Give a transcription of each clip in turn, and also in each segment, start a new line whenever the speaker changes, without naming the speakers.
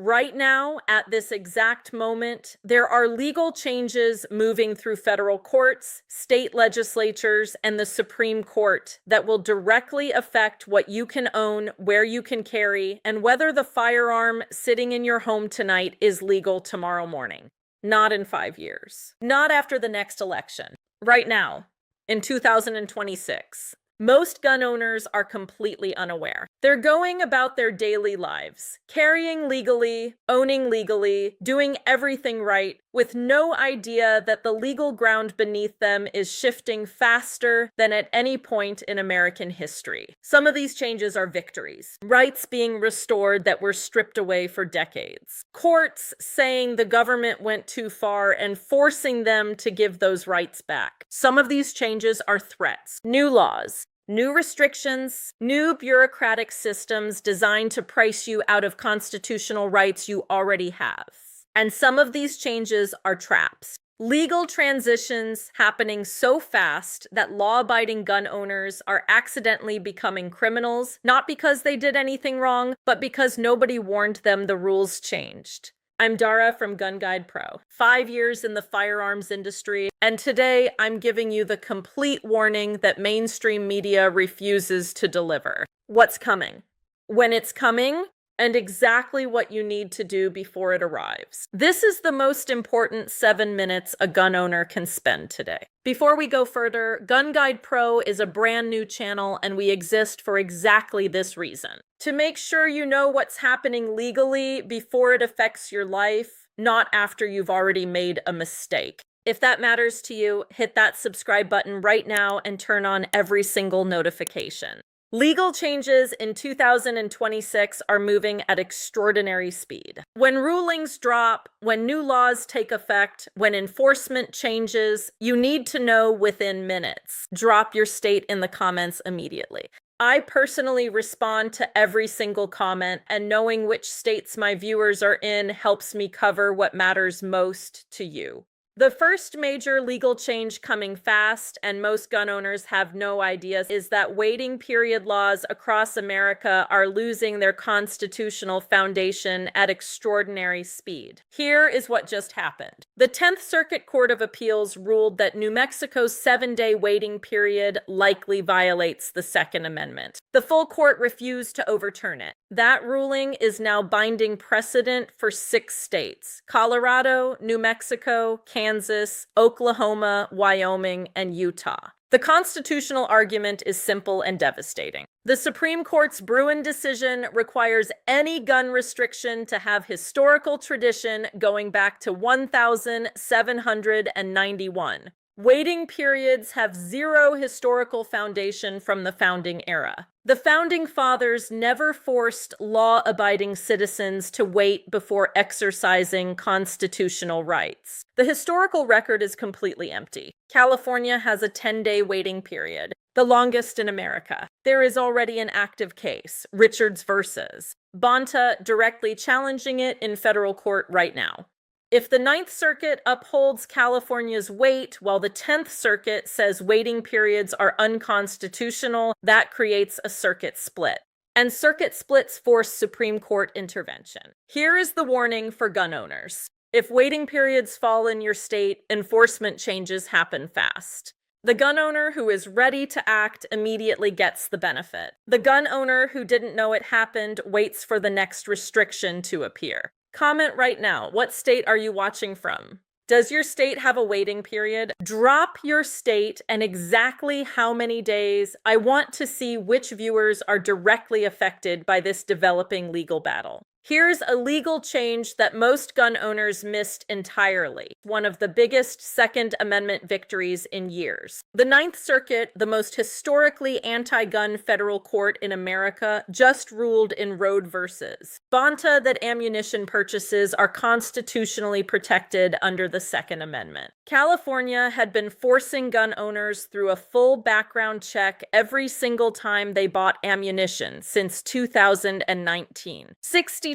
Right now, at this exact moment, there are legal changes moving through federal courts, state legislatures, and the Supreme Court that will directly affect what you can own, where you can carry, and whether the firearm sitting in your home tonight is legal tomorrow morning. Not in 5 years. Not after the next election. Right now, in 2026. Most gun owners are completely unaware. They're going about their daily lives, carrying legally, owning legally, doing everything right, with no idea that the legal ground beneath them is shifting faster than at any point in American history. Some of these changes are victories, rights being restored that were stripped away for decades, courts saying the government went too far and forcing them to give those rights back. Some of these changes are threats, new laws, new restrictions, new bureaucratic systems designed to price you out of constitutional rights you already have. And some of these changes are traps. Legal transitions happening so fast that law-abiding gun owners are accidentally becoming criminals, not because they did anything wrong, but because nobody warned them the rules changed. I'm Dara from GunGuidePro, 5 years in the firearms industry, and today I'm giving you the complete warning that mainstream media refuses to deliver. What's coming, when it's coming, and exactly what you need to do before it arrives. This is the most important 7 minutes a gun owner can spend today. Before we go further, GunGuidePro is a brand new channel and we exist for exactly this reason. To make sure you know what's happening legally before it affects your life, not after you've already made a mistake. If that matters to you, hit that subscribe button right now and turn on every single notification. Legal changes in 2026 are moving at extraordinary speed. When rulings drop, when new laws take effect, when enforcement changes, you need to know within minutes. Drop your state in the comments immediately. I personally respond to every single comment, and knowing which states my viewers are in helps me cover what matters most to you. The first major legal change coming fast, and most gun owners have no idea, is that waiting period laws across America are losing their constitutional foundation at extraordinary speed. Here is what just happened. The 10th Circuit Court of Appeals ruled that New Mexico's 7-day waiting period likely violates the Second Amendment. The full court refused to overturn it. That ruling is now binding precedent for 6 states: Colorado, New Mexico, Kansas, Oklahoma, Wyoming, and Utah. The constitutional argument is simple and devastating. The Supreme Court's Bruen decision requires any gun restriction to have historical tradition going back to 1791. Waiting periods have zero historical foundation from the founding era. The Founding Fathers never forced law-abiding citizens to wait before exercising constitutional rights. The historical record is completely empty. California has a 10-day waiting period, the longest in America. There is already an active case, Richards versus Bonta, directly challenging it in federal court right now. If the 9th Circuit upholds California's wait while the 10th Circuit says waiting periods are unconstitutional, that creates a circuit split. And circuit splits force Supreme Court intervention. Here is the warning for gun owners. If waiting periods fall in your state, enforcement changes happen fast. The gun owner who is ready to act immediately gets the benefit. The gun owner who didn't know it happened waits for the next restriction to appear. Comment right now. What state are you watching from? Does your state have a waiting period? Drop your state and exactly how many days. I want to see which viewers are directly affected by this developing legal battle. Here's a legal change that most gun owners missed entirely, one of the biggest Second Amendment victories in years. The 9th Circuit, the most historically anti-gun federal court in America, just ruled in Road versus Bonta that ammunition purchases are constitutionally protected under the Second Amendment. California had been forcing gun owners through a full background check every single time they bought ammunition since 2019. $62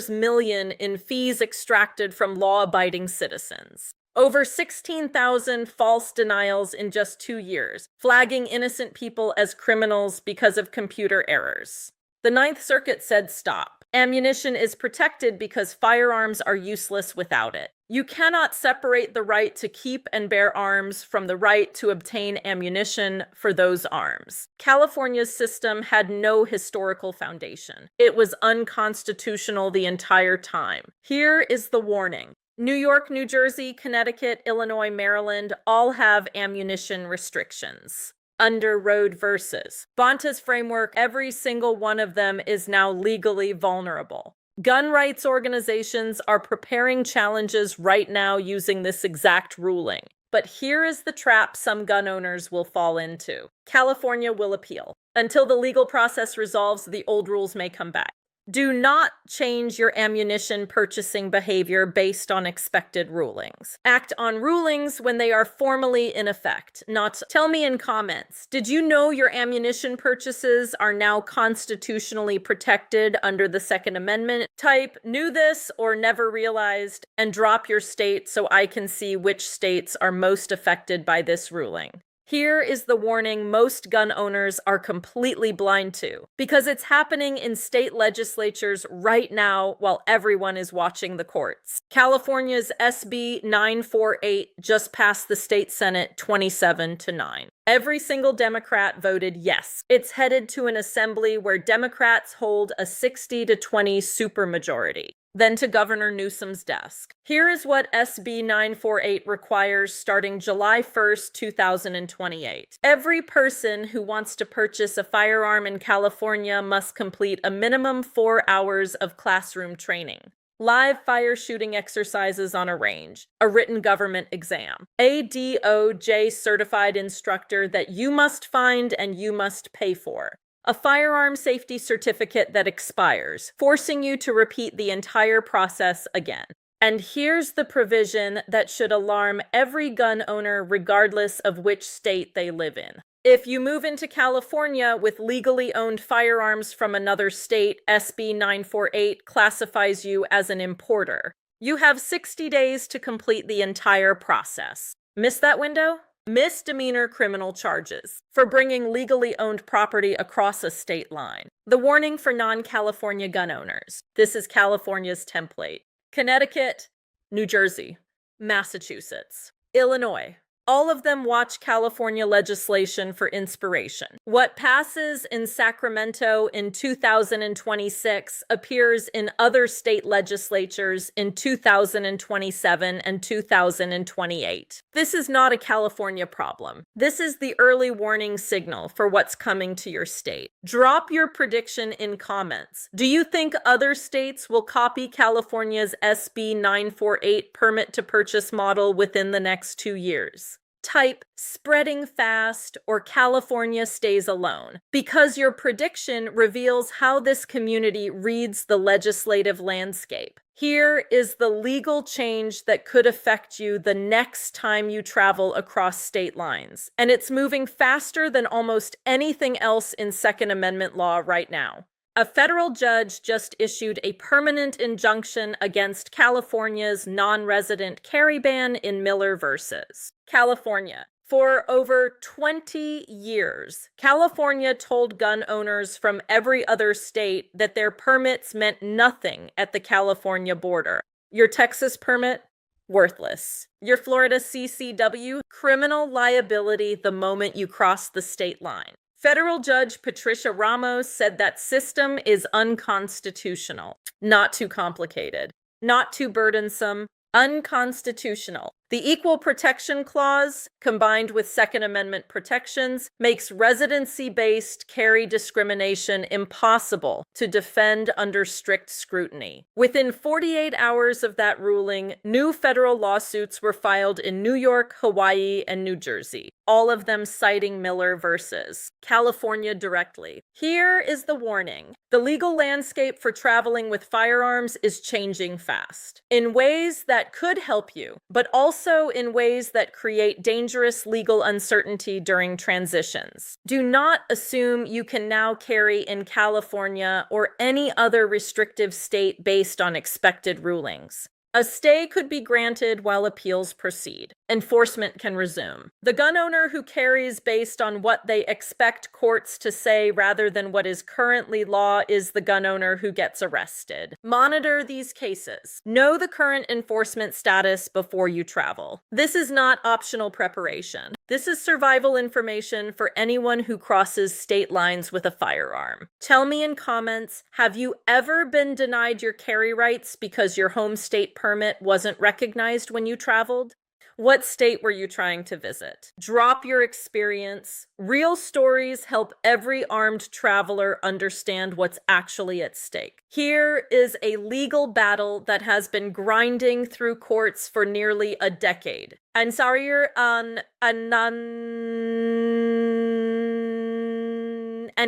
million in fees extracted from law-abiding citizens. Over 16,000 false denials in just 2 years, flagging innocent people as criminals because of computer errors. The 9th Circuit said stop. Ammunition is protected because firearms are useless without it. You cannot separate the right to keep and bear arms from the right to obtain ammunition for those arms. California's system had no historical foundation. It was unconstitutional the entire time. Here is the warning. New York, New Jersey, Connecticut, Illinois, Maryland all have ammunition restrictions. Under Road versus Bonta's framework, every single one of them is now legally vulnerable. Gun rights organizations are preparing challenges right now using this exact ruling. But here is the trap some gun owners will fall into. California will appeal. Until the legal process resolves, the old rules may come back. Do not change your ammunition purchasing behavior based on expected rulings. Act on rulings when they are formally in effect, not tell me in comments. Did you know your ammunition purchases are now constitutionally protected under the Second Amendment? Type knew this or never realized and drop your state so I can see which states are most affected by this ruling. Here is the warning most gun owners are completely blind to, because it's happening in state legislatures right now while everyone is watching the courts. California's SB 948 just passed the state Senate 27-9. Every single Democrat voted yes. It's headed to an assembly where Democrats hold a 60-20 supermajority. Then to Governor Newsom's desk. Here is what SB 948 requires starting July 1st, 2028. Every person who wants to purchase a firearm in California must complete a minimum 4 hours of classroom training, live fire shooting exercises on a range, a written government exam, a DOJ certified instructor that you must find and you must pay for, a firearm safety certificate that expires, forcing you to repeat the entire process again. And here's the provision that should alarm every gun owner regardless of which state they live in. If you move into California with legally owned firearms from another state, SB 948 classifies you as an importer. You have 60 days to complete the entire process. Miss that window? Misdemeanor criminal charges for bringing legally owned property across a state line. The warning for non-California gun owners. This is California's template. Connecticut, New Jersey, Massachusetts, Illinois. All of them watch California legislation for inspiration. What passes in Sacramento in 2026 appears in other state legislatures in 2027 and 2028. This is not a California problem. This is the early warning signal for what's coming to your state. Drop your prediction in comments. Do you think other states will copy California's SB 948 permit to purchase model within the next 2 years? Type spreading fast or California stays alone, because your prediction reveals how this community reads the legislative landscape. Here is the legal change that could affect you the next time you travel across state lines, and it's moving faster than almost anything else in Second Amendment law right now. A federal judge just issued a permanent injunction against California's non-resident carry ban in Miller versus California. For over 20 years, California told gun owners from every other state that their permits meant nothing at the California border. Your Texas permit? Worthless. Your Florida CCW? Criminal liability the moment you cross the state line. Federal Judge Patricia Ramos said that system is unconstitutional. Not too complicated. Not too burdensome. Unconstitutional. The Equal Protection Clause, combined with Second Amendment protections, makes residency-based carry discrimination impossible to defend under strict scrutiny. Within 48 hours of that ruling, new federal lawsuits were filed in New York, Hawaii, and New Jersey, all of them citing Miller versus California directly. Here is the warning. The legal landscape for traveling with firearms is changing fast, in ways that could help you, but also in ways that create dangerous legal uncertainty during transitions. Do not assume you can now carry in California or any other restrictive state based on expected rulings. A stay could be granted while appeals proceed. Enforcement can resume. The gun owner who carries based on what they expect courts to say rather than what is currently law is the gun owner who gets arrested. Monitor these cases. Know the current enforcement status before you travel. This is not optional preparation. This is survival information for anyone who crosses state lines with a firearm. Tell me in comments, have you ever been denied your carry rights because your home state permit wasn't recognized when you traveled? What state were you trying to visit? Drop your experience. Real stories help every armed traveler understand what's actually at stake. Here is a legal battle that has been grinding through courts for nearly a decade. And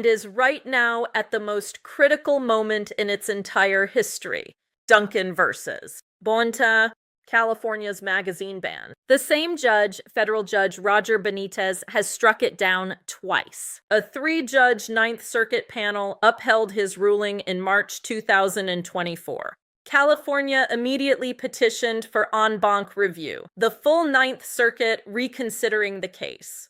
is right now at the most critical moment in its entire history. Duncan versus Bonta, California's magazine ban. The same judge, federal judge Roger Benitez, has struck it down twice. A 3-judge Ninth Circuit panel upheld his ruling in March 2024. California immediately petitioned for en banc review, the full Ninth Circuit reconsidering the case.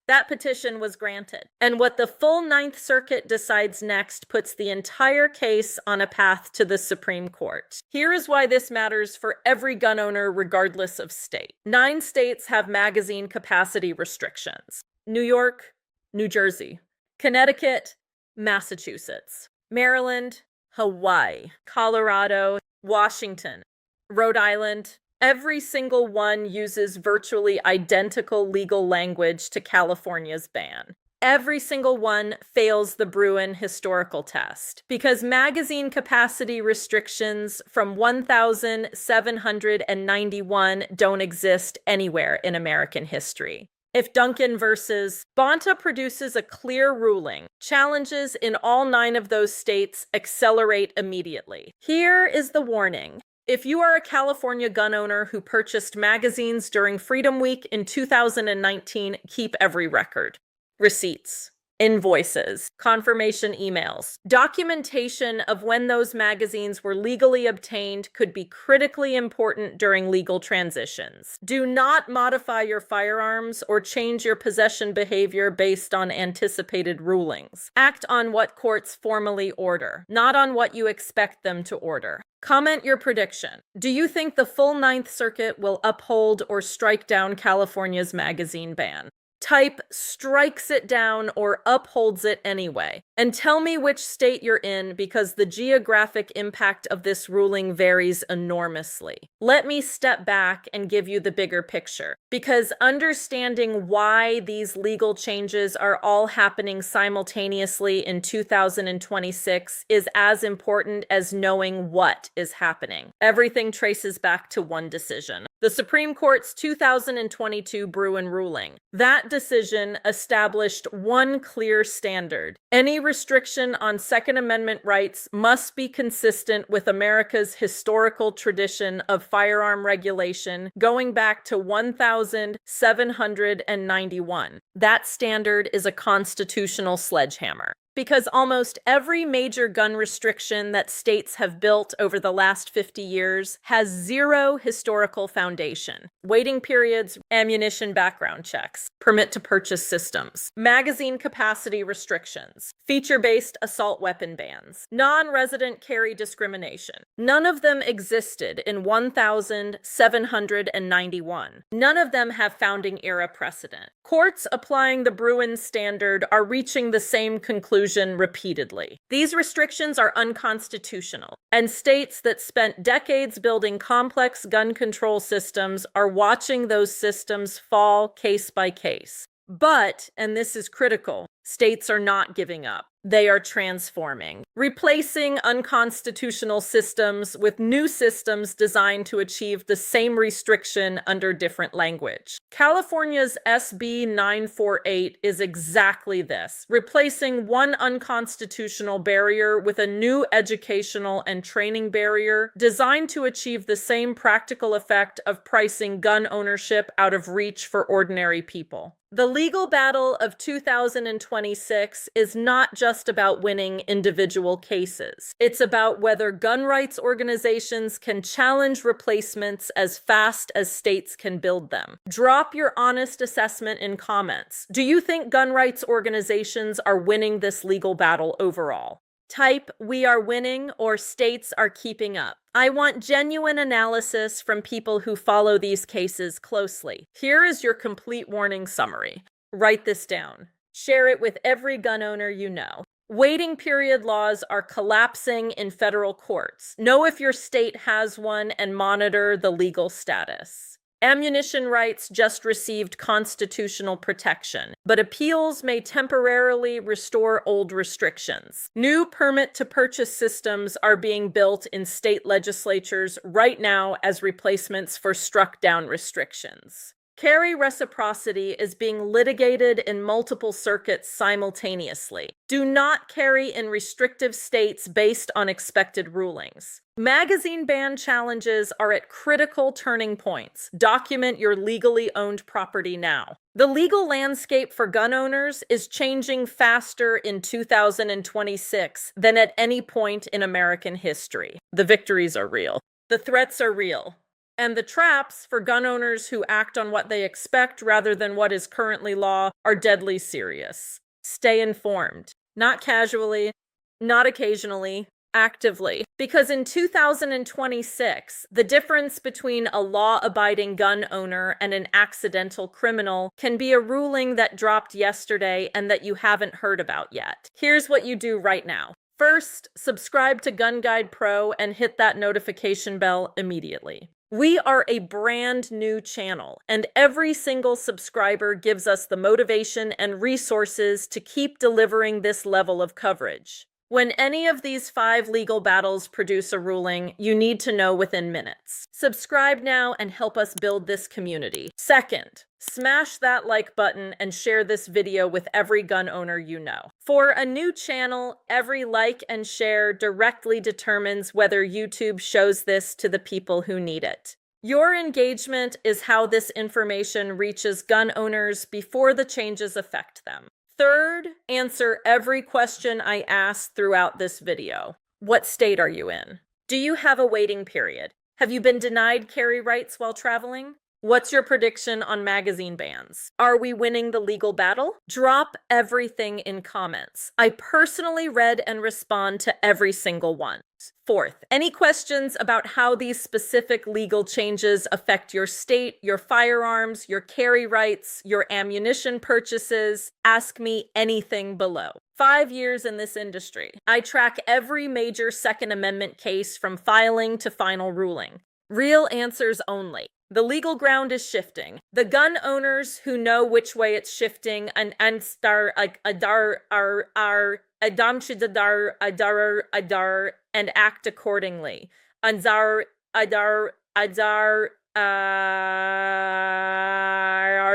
That petition was granted. And what the full Ninth Circuit decides next puts the entire case on a path to the Supreme Court. Here is why this matters for every gun owner regardless of state. 9 states have magazine capacity restrictions. New York, New Jersey, Connecticut, Massachusetts, Maryland, Hawaii, Colorado, Washington, Rhode Island. Every single one uses virtually identical legal language to California's ban. Every single one fails the Bruen historical test because magazine capacity restrictions from 1791 don't exist anywhere in American history. If Duncan versus Bonta produces a clear ruling, challenges in all 9 of those states accelerate immediately. Here is the warning. If you are a California gun owner who purchased magazines during Freedom Week in 2019, keep every record. Receipts, invoices, confirmation emails. Documentation of when those magazines were legally obtained could be critically important during legal transitions. Do not modify your firearms or change your possession behavior based on anticipated rulings. Act on what courts formally order, not on what you expect them to order. Comment your prediction. Do you think the full Ninth Circuit will uphold or strike down California's magazine ban? Type strikes it down or upholds it anyway. And tell me which state you're in because the geographic impact of this ruling varies enormously. Let me step back and give you the bigger picture because understanding why these legal changes are all happening simultaneously in 2026 is as important as knowing what is happening. Everything traces back to one decision. The Supreme Court's 2022 Bruen ruling. That decision established one clear standard. Any restriction on Second Amendment rights must be consistent with America's historical tradition of firearm regulation going back to 1791. That standard is a constitutional sledgehammer. Because almost every major gun restriction that states have built over the last 50 years has zero historical foundation. Waiting periods, ammunition background checks, permit to purchase systems, magazine capacity restrictions, feature-based assault weapon bans, non-resident carry discrimination. None of them existed in 1791. None of them have founding era precedent. Courts applying the Bruen standard are reaching the same conclusion repeatedly. These restrictions are unconstitutional, and states that spent decades building complex gun control systems are watching those systems fall case by case. But, and this is critical, states are not giving up. They are transforming, replacing unconstitutional systems with new systems designed to achieve the same restriction under different language. California's SB 948 is exactly this, replacing one unconstitutional barrier with a new educational and training barrier designed to achieve the same practical effect of pricing gun ownership out of reach for ordinary people. The legal battle of 2026 is not just just about winning individual cases. It's about whether gun rights organizations can challenge replacements as fast as states can build them. Drop your honest assessment in comments. Do you think gun rights organizations are winning this legal battle overall? Type "we are winning" or "states are keeping up." I want genuine analysis from people who follow these cases closely. Here is your complete warning summary. Write this down. Share it with every gun owner you know. Waiting period laws are collapsing in federal courts. Know if your state has one and monitor the legal status. Ammunition rights just received constitutional protection, but appeals may temporarily restore old restrictions. New permit-to-purchase systems are being built in state legislatures right now as replacements for struck-down restrictions. Carry reciprocity is being litigated in multiple circuits simultaneously. Do not carry in restrictive states based on expected rulings. Magazine ban challenges are at critical turning points. Document your legally owned property now. The legal landscape for gun owners is changing faster in 2026 than at any point in American history. The victories are real. The threats are real. And the traps for gun owners who act on what they expect rather than what is currently law are deadly serious. Stay informed. Not casually, not occasionally, actively. Because in 2026, the difference between a law-abiding gun owner and an accidental criminal can be a ruling that dropped yesterday and that you haven't heard about yet. Here's what you do right now. First, subscribe to GunGuidePro and hit that notification bell immediately. We are a brand new channel, and every single subscriber gives us the motivation and resources to keep delivering this level of coverage. When any of these 5 legal battles produce a ruling, you need to know within minutes. Subscribe now and help us build this community. Second, smash that like button and share this video with every gun owner you know. For a new channel, every like and share directly determines whether YouTube shows this to the people who need it. Your engagement is how this information reaches gun owners before the changes affect them. Third, answer every question I ask throughout this video. What state are you in? Do you have a waiting period? Have you been denied carry rights while traveling? What's your prediction on magazine bans? Are we winning the legal battle? Drop everything in comments. I personally read and respond to every single one. Fourth, any questions about how these specific legal changes affect your state, your firearms, your carry rights, your ammunition purchases? Ask me anything below. 5 years in this industry. I track every major Second Amendment case from filing to final ruling. Real answers only. The legal ground is shifting. The gun owners who know which way it's shifting and act accordingly. Are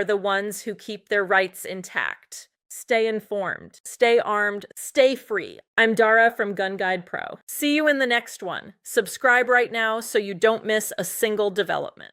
the ones who keep their rights intact. Stay informed, stay armed, stay free. I'm Dara from GunGuidePro. See you in the next one. Subscribe right now so you don't miss a single development.